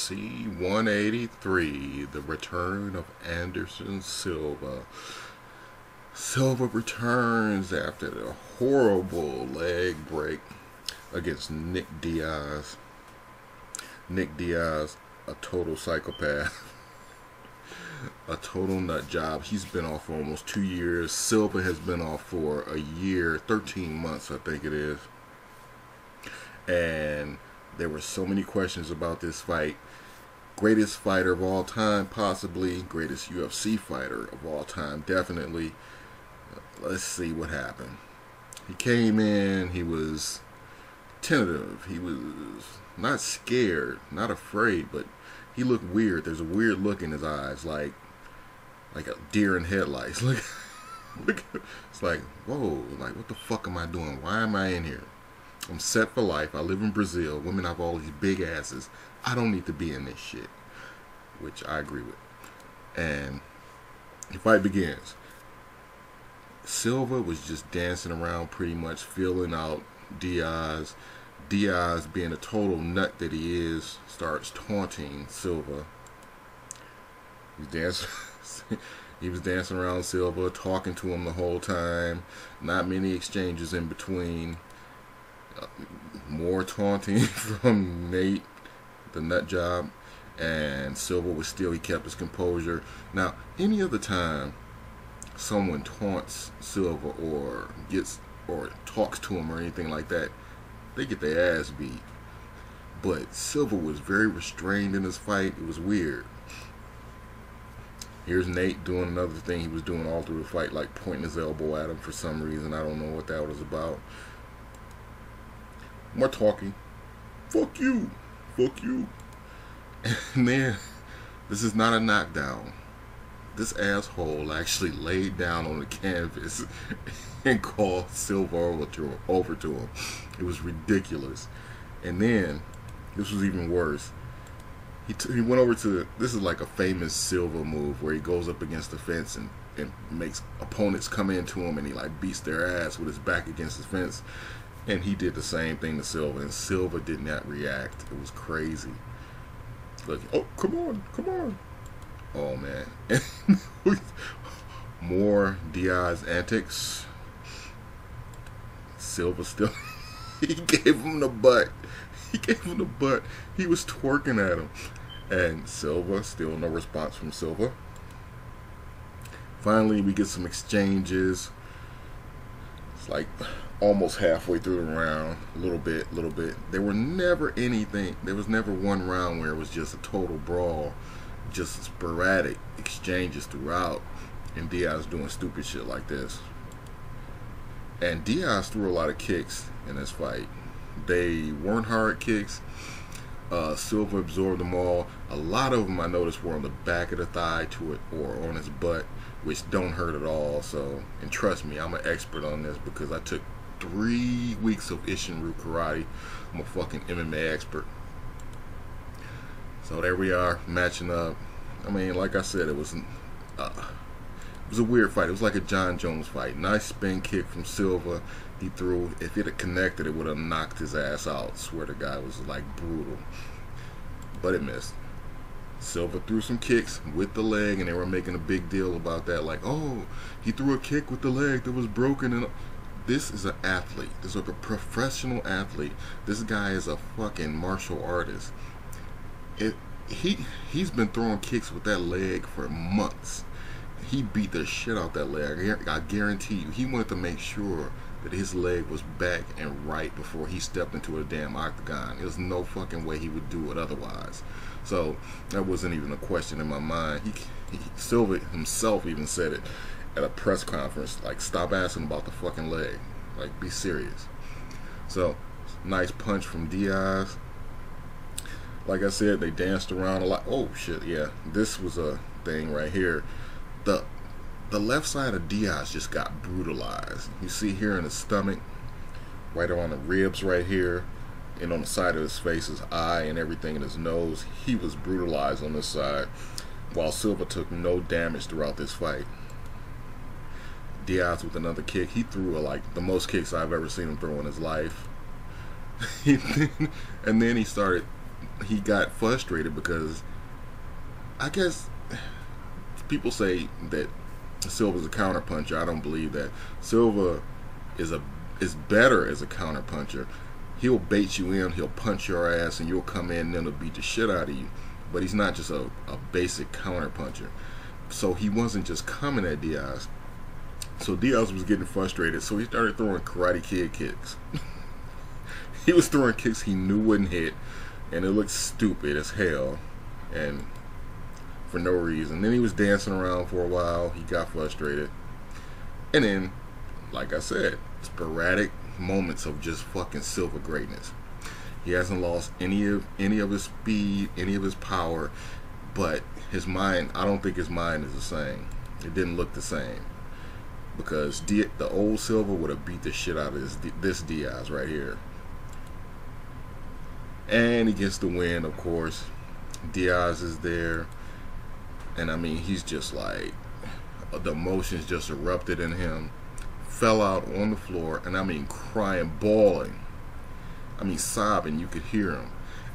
UFC 183, the return of Anderson Silva. Silva returns after the horrible leg break against Nick Diaz. Nick Diaz, a total psychopath, a total nut job. He's been off for almost 2 years. Silva has been off for a year, 13 months I think it is. And there were so many questions about this fight. Greatest fighter of all time, possibly. Greatest UFC fighter of all time, definitely. Let's see what happened. He came in, he was tentative. He was not scared, not afraid, but he looked weird. There's a weird look in his eyes, like a deer in headlights. Look, it's like, whoa, like what the fuck am I doing? Why am I in here? I'm set for life. I live in Brazil. Women have all these big asses. I don't need to be in this shit. Which I agree with. And the fight begins. Silva was just dancing around pretty much, feeling out Diaz. Diaz, being a total nut that he is, starts taunting Silva. He was dancing around Silva, talking to him the whole time. Not many exchanges in between. More taunting from Nate, the nut job, and Silva was still, he kept his composure. Now, any other time someone taunts Silva or talks to him or anything like that, they get their ass beat. But Silva was very restrained in this fight. It was weird. Here's Nate doing another thing he was doing all through the fight, like pointing his elbow at him for some reason. I don't know what that was about. More talking. Fuck you. Fuck you. And then, this is not a knockdown. This asshole actually laid down on the canvas and called Silva over to him. It was ridiculous. And then, this was even worse. He went over to, this is like a famous Silva move where he goes up against the fence and makes opponents come into him and he like beats their ass with his back against the fence. And he did the same thing to Silva, and Silva did not react. It was crazy. Like, oh, come on, come on. Oh, man. More Diaz antics. Silva still, he gave him the butt. He gave him the butt. He was twerking at him. And Silva, still no response from Silva. Finally, we get some exchanges. It's like almost halfway through the round, a little bit. There was never one round where it was just a total brawl, just sporadic exchanges throughout, and Diaz doing stupid shit like this. And Diaz threw a lot of kicks in this fight. They weren't hard kicks. Silva absorbed them all. A lot of them I noticed were on the back of the thigh to it or on his butt, which don't hurt at all. So, and trust me, I'm an expert on this because I took 3 weeks of Isshinryu karate. I'm a fucking MMA expert. So there we are, matching up. I mean, like I said, it was a weird fight. It was like a John Jones fight. Nice spin kick from Silva. He threw. If it had connected, it would have knocked his ass out. Swear to God, it was like brutal. But it missed. Silva threw some kicks with the leg, and they were making a big deal about that. Like, oh, he threw a kick with the leg that was broken. And this is an athlete. This is like a professional athlete. This guy is a fucking martial artist. He's been throwing kicks with that leg for months. He beat the shit out that leg. I guarantee you. He wanted to make sure that his leg was back and right before he stepped into a damn octagon. There's no fucking way he would do it otherwise. So that wasn't even a question in my mind. Silva himself even said it at a press conference, like, stop asking about the fucking leg, like, be serious. So nice punch from Diaz. Like I said, they danced around a lot. Oh shit, yeah, this was a thing right here. The left side of Diaz just got brutalized. You see here in his stomach, right around the ribs right here, and on the side of his face, his eye and everything in his nose, he was brutalized on this side, while Silva took no damage throughout this fight. Diaz with another kick. He threw like the most kicks I've ever seen him throw in his life. And then he started he got frustrated because I guess people say that Silva's a counterpuncher. I don't believe that. Silva is a is better as a counterpuncher. He'll bait you in, he'll punch your ass, and you'll come in and then he'll beat the shit out of you. But he's not just a basic counterpuncher. So he wasn't just coming at Diaz. So Diaz was getting frustrated, so he started throwing Karate Kid kicks. He was throwing kicks he knew wouldn't hit, and it looked stupid as hell, and for no reason. Then he was dancing around for a while. He got frustrated, and then, like I said, sporadic moments of just fucking Silva greatness. He hasn't lost any of his speed, any of his power, but his mind, I don't think his mind is the same. It didn't look the same, because the old Silva would have beat the shit out of this Diaz right here. And he gets the win, of course. Diaz is there, and I mean, he's just like, the emotions just erupted in him. Fell out on the floor, and I mean, crying, bawling. I mean, sobbing. You could hear him.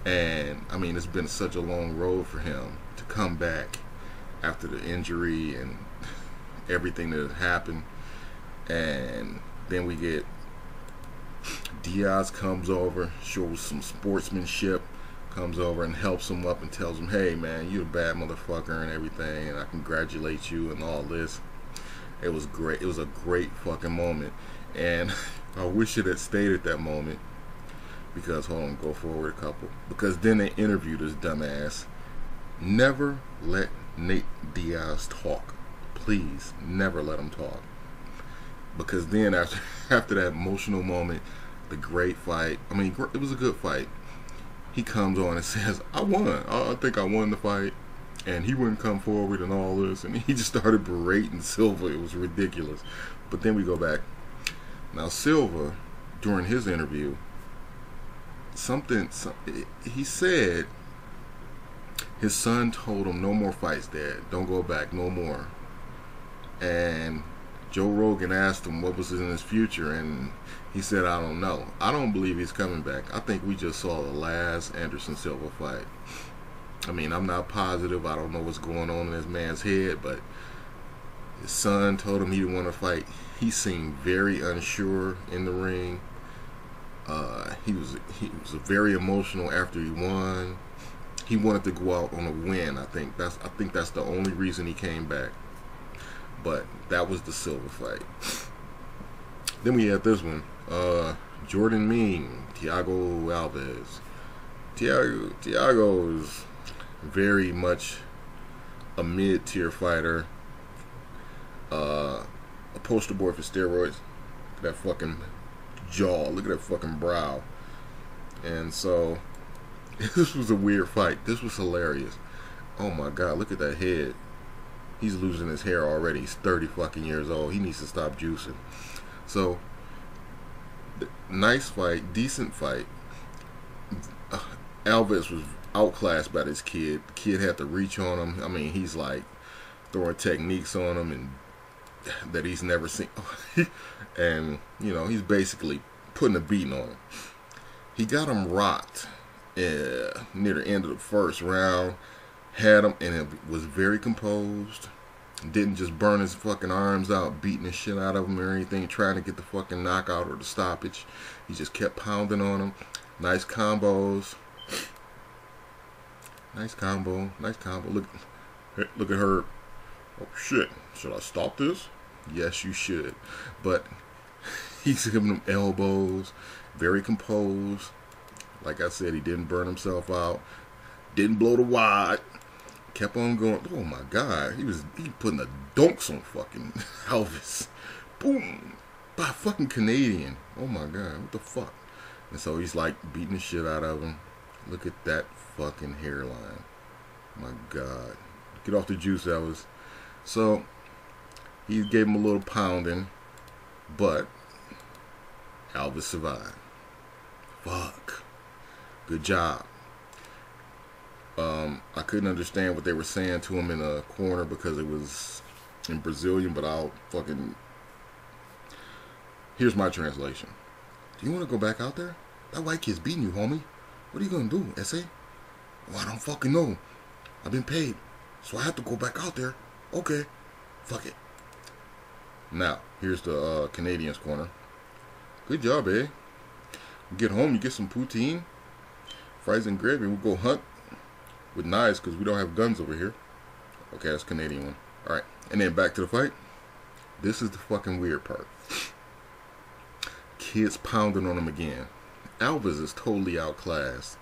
And I mean, it's been such a long road for him to come back after the injury and everything that had happened. And then we get Diaz comes over, shows some sportsmanship, comes over and helps him up and tells him, hey man, you're a bad motherfucker and everything, and I congratulate you and all this. It was great. It was a great fucking moment, and I wish it had stayed at that moment, because, hold on, go forward a couple, because then they interviewed this dumbass. Never let Nate Diaz talk. Please, never let him talk. Because then after that emotional moment, the great fight, I mean, it was a good fight. He comes on and says, I won. I think I won the fight. And he wouldn't come forward and all this. And he just started berating Silva. It was ridiculous. But then we go back. Now, Silva, during his interview, he said his son told him, no more fights, Dad. Don't go back, no more. And Joe Rogan asked him what was in his future, and he said, I don't know. I don't believe he's coming back. I think we just saw the last Anderson Silva fight. I mean, I'm not positive. I don't know what's going on in this man's head, but his son told him he didn't want to fight. He seemed very unsure in the ring. He was very emotional after he won. He wanted to go out on a win. I think that's the only reason he came back. But that was the Silva fight. Then we had this one. Jordan Mein, Thiago Alves. Thiago is very much a mid-tier fighter. A poster boy for steroids. Look at that fucking jaw. Look at that fucking brow. And so, this was a weird fight. This was hilarious. Oh my god, look at that head. He's losing his hair already. He's 30 fucking years old. He needs to stop juicing. So, nice fight, decent fight. Alves was outclassed by this kid. The kid had to reach on him. I mean, he's like throwing techniques on him and that he's never seen. And, you know, he's basically putting a beating on him. He got him rocked near the end of the first round. Had him, and it was very composed. Didn't just burn his fucking arms out, beating the shit out of him or anything, trying to get the fucking knockout or the stoppage. He just kept pounding on him. Nice combos. Nice combo. Nice combo. Look at her. Oh shit. Should I stop this? Yes, you should. But he's giving him elbows. Very composed. Like I said, he didn't burn himself out. Didn't blow the wad. Kept on going. Oh my god. He putting the donks on fucking Alves. Boom. By a fucking Canadian. Oh my god. What the fuck? And so he's like beating the shit out of him. Look at that fucking hairline. My god. Get off the juice, Elvis. So he gave him a little pounding. But Alves survived. Fuck. Good job. I couldn't understand what they were saying to him in a corner because it was in Brazilian, but here's my translation. Do you want to go back out there? That white kid's beating you, homie. What are you going to do, Essay? Well, I don't fucking know. I've been paid, so I have to go back out there. Okay, fuck it. Now, here's the Canadians corner. Good job, eh? You get home, you get some poutine, fries and gravy. We'll go hunt with knives because we don't have guns over here. Okay, that's Canadian one. Alright, and then back to the fight. This is the fucking weird part. Kids pounding on him again. Alves is totally outclassed.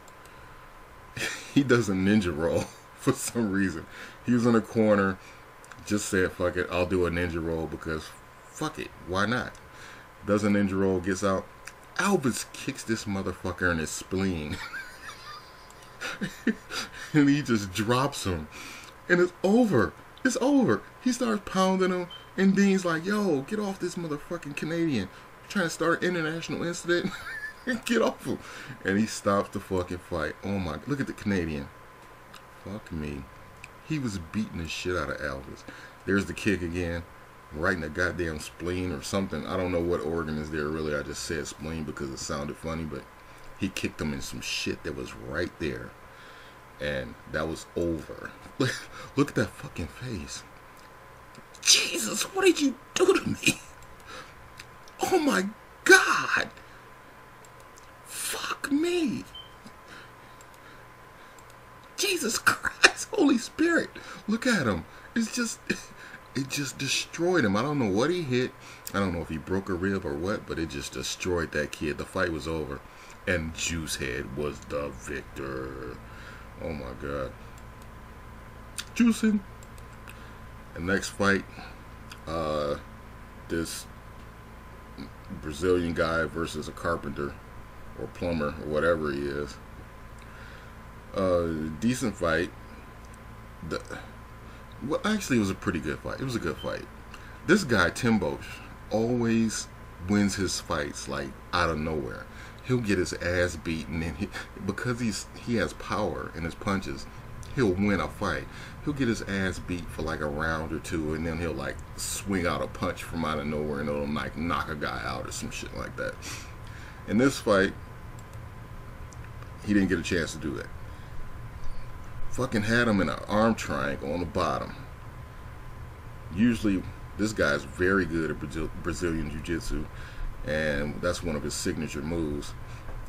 He does a ninja roll for some reason. He was in a corner, just said, fuck it, I'll do a ninja roll because fuck it, why not? Does a ninja roll, gets out. Alves kicks this motherfucker in his spleen. And he just drops him. And it's over. It's over. He starts pounding him. And Dean's like, yo, get off this motherfucking Canadian. You're trying to start an international incident? Get off him. And he stops the fucking fight. Oh my, look at the Canadian. Fuck me. He was beating the shit out of Alves. There's the kick again. Right in the goddamn spleen or something. I don't know what organ is there really. I just said spleen because it sounded funny. But he kicked him in some shit that was right there. And that was over. Look at that fucking face. Jesus, what did you do to me? Oh my God. Fuck me. Jesus Christ, Holy Spirit. Look at him. It's just, it just destroyed him. I don't know what he hit. I don't know if he broke a rib or what, but it just destroyed that kid. The fight was over. And Juicehead was the victor. Oh my God. Juicing. The next fight, this Brazilian guy versus a carpenter or plumber or whatever he is. Decent fight. Well, actually, it was a pretty good fight. It was a good fight. This guy, Tim Boetsch, always wins his fights like out of nowhere. He'll get his ass beaten, and because he has power in his punches, he'll win a fight. He'll get his ass beat for like a round or two, and then he'll like swing out a punch from out of nowhere, and it'll like knock a guy out or some shit like that. In this fight, he didn't get a chance to do that. Fucking had him in an arm triangle on the bottom. Usually, this guy's very good at Brazilian Jiu-Jitsu, and that's one of his signature moves.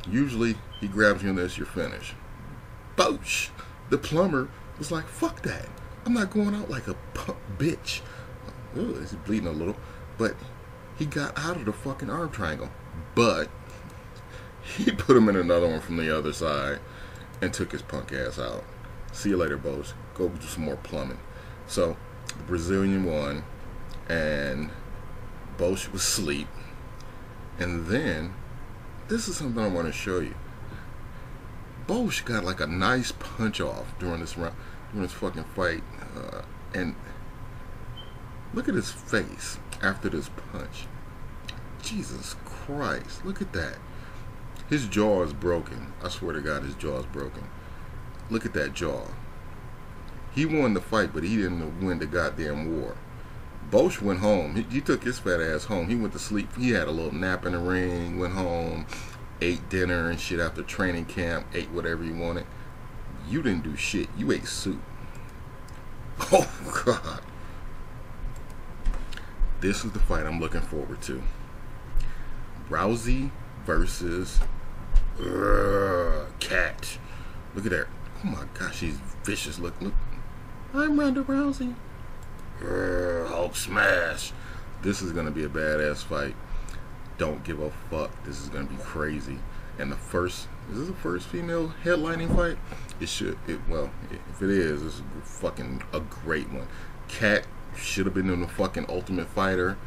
Usually, he grabs you in this, you're finished. Boetsch, the plumber, was like, fuck that. I'm not going out like a bitch. Oh, he's bleeding a little. But he got out of the fucking arm triangle. But he put him in another one from the other side and took his punk ass out. See you later, Boetsch. Go do some more plumbing. So, the Brazilian won, and Boetsch was asleep. And then, this is something I want to show you. Boetsch got like a nice punch off during this round, during this fucking fight, and look at his face after this punch. Jesus Christ, look at that. His jaw is broken. I swear to God, his jaw is broken. Look at that jaw. He won the fight, but he didn't win the goddamn war. Boetsch went home. He took his fat ass home. He went to sleep. He had a little nap in the ring, went home, ate dinner and shit after training camp, ate whatever you wanted. You didn't do shit. You ate soup. Oh, God. This is the fight I'm looking forward to. Rousey versus Cat. Look at her. Oh, my gosh, she's vicious. Look. I'm Ronda Rousey. Hulk smash. This is going to be a badass fight. Don't give a fuck. This is gonna be crazy. And is this the first female headlining fight? Well, if it is, it's fucking a great one. Kat should have been in the fucking Ultimate Fighter,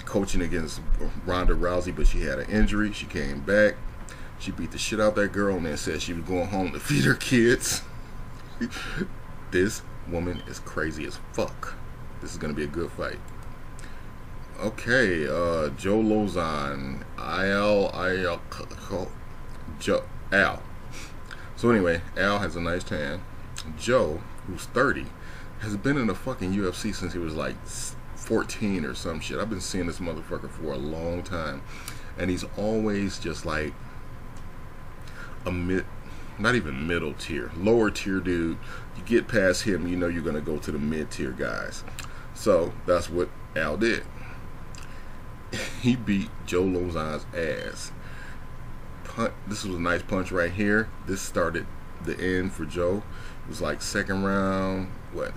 coaching against Ronda Rousey, but she had an injury. She came back. She beat the shit out of that girl and then said she was going home to feed her kids. This woman is crazy as fuck. This is gonna be a good fight. Okay, Joe Lauzon, Al. So anyway, Al has a nice tan. Joe, who's 30, has been in the fucking UFC since he was like 14 or some shit. I've been seeing this motherfucker for a long time, and he's always just like not even middle tier, lower tier dude. You get past him, you know you're gonna go to the mid tier guys. So that's what Al did. He beat Joe Lauzon's ass. This was a nice punch right here. This started the end for Joe. It was like second round,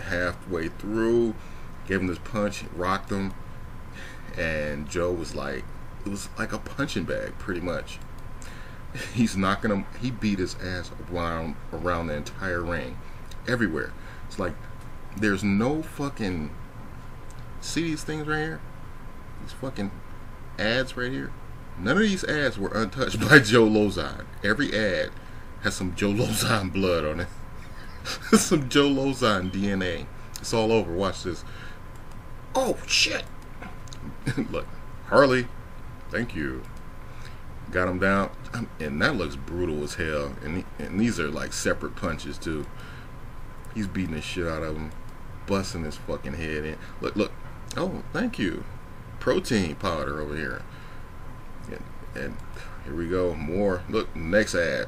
halfway through. Gave him this punch, rocked him, and Joe was like, it was like a punching bag, pretty much. He's knocking him. He beat his ass around the entire ring, everywhere. It's like there's no fucking. See these things right here? These fucking ads right here. None of these ads were untouched by Joe Lauzon. Every ad has some Joe Lauzon blood on it. Some Joe Lauzon DNA. It's all over. Watch this. Oh shit! Look, Harley. Thank you. Got him down, and that looks brutal as hell. And these are like separate punches too. He's beating the shit out of him, busting his fucking head in. Look. Oh, thank you. Protein powder over here. And here we go. More. Look, next ad.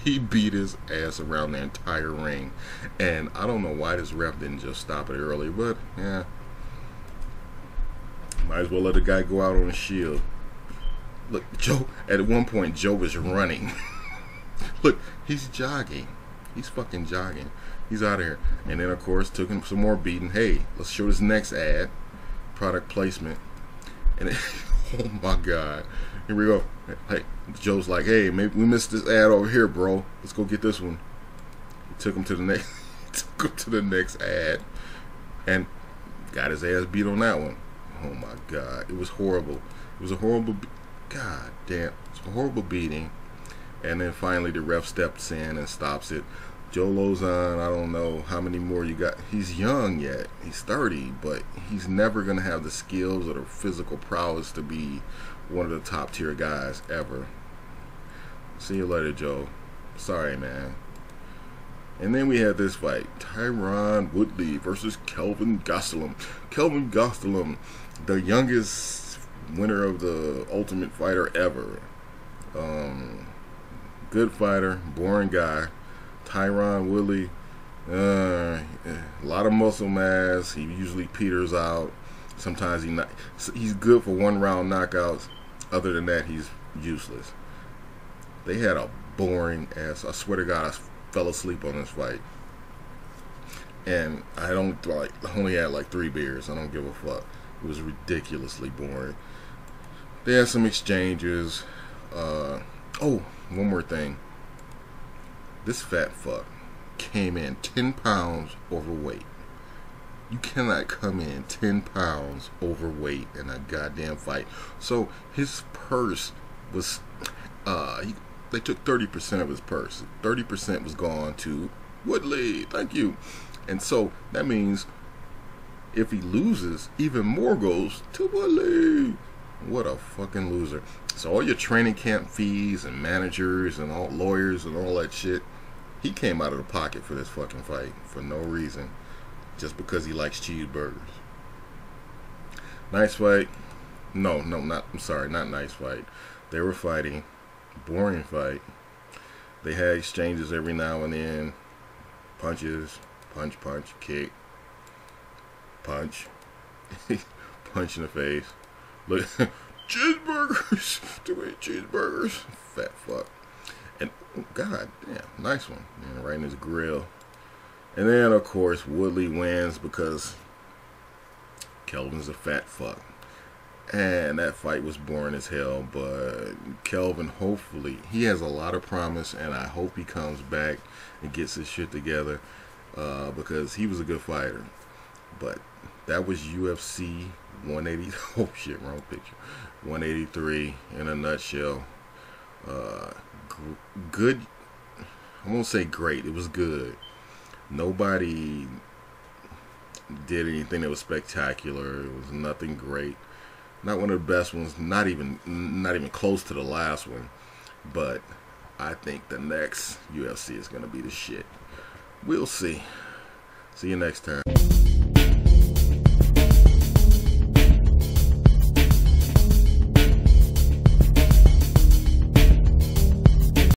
He beat his ass around the entire ring, and I don't know why this ref didn't just stop it early, but yeah. Might as well let the guy go out on a shield. Look, Joe, at one point, Joe was running. Look, he's jogging. He's fucking jogging. He's out of here. And then, of course, took him some more beating. Hey, let's show this next ad. Product placement. And it, oh, my God. Here we go. Hey, Joe's like, hey, maybe we missed this ad over here, bro. Let's go get this one. He took him to the next, ad. And got his ass beat on that one. Oh, my God. It was horrible. It was a horrible... God damn, it's a horrible beating. And then finally the ref steps in and stops it. Joe Lauzon, I don't know how many more you got. He's young yet. He's 30, but he's never going to have the skills or the physical prowess to be one of the top tier guys ever. See you later, Joe. Sorry, man. And then we had this fight. Tyron Woodley versus Kelvin Gastelum. Kelvin Gastelum, the youngest winner of the Ultimate Fighter ever. Good fighter, boring guy. Tyron Woodley, a lot of muscle mass. He usually peters out. Sometimes he's good for one round knockouts. Other than that, he's useless. They had a boring ass. I swear to God, I fell asleep on this fight. And I only had like 3 beers. I don't give a fuck. It was ridiculously boring. They had some exchanges. Oh, one more thing. This fat fuck came in 10 pounds overweight. You cannot come in 10 pounds overweight in a goddamn fight. So his purse was, they took 30% of his purse. 30% was gone to Woodley. Thank you. And so that means if he loses, even more goes to Woodley. What a fucking loser. So all your training camp fees and managers and all lawyers and all that shit, he came out of the pocket for this fucking fight for no reason. Just because he likes cheeseburgers. Nice fight. No, I'm sorry, not nice fight. They were fighting. Boring fight. They had exchanges every now and then. Punches. Punch, kick. Punch. Punch in the face. Look, cheeseburgers. Too many cheeseburgers. Fat fuck. And oh, God damn, nice one. Yeah, right in his grill. And then of course Woodley wins because Kelvin's a fat fuck. And that fight was boring as hell. But Kelvin, hopefully, he has a lot of promise, and I hope he comes back and gets his shit together, because he was a good fighter. But that was UFC 180. Oh shit, wrong picture. 183 in a nutshell. Good. I won't say great. It was good. Nobody did anything that was spectacular. It was nothing great. Not one of the best ones. Not even close to the last one. But I think the next UFC is gonna be the shit. We'll see. See you next time.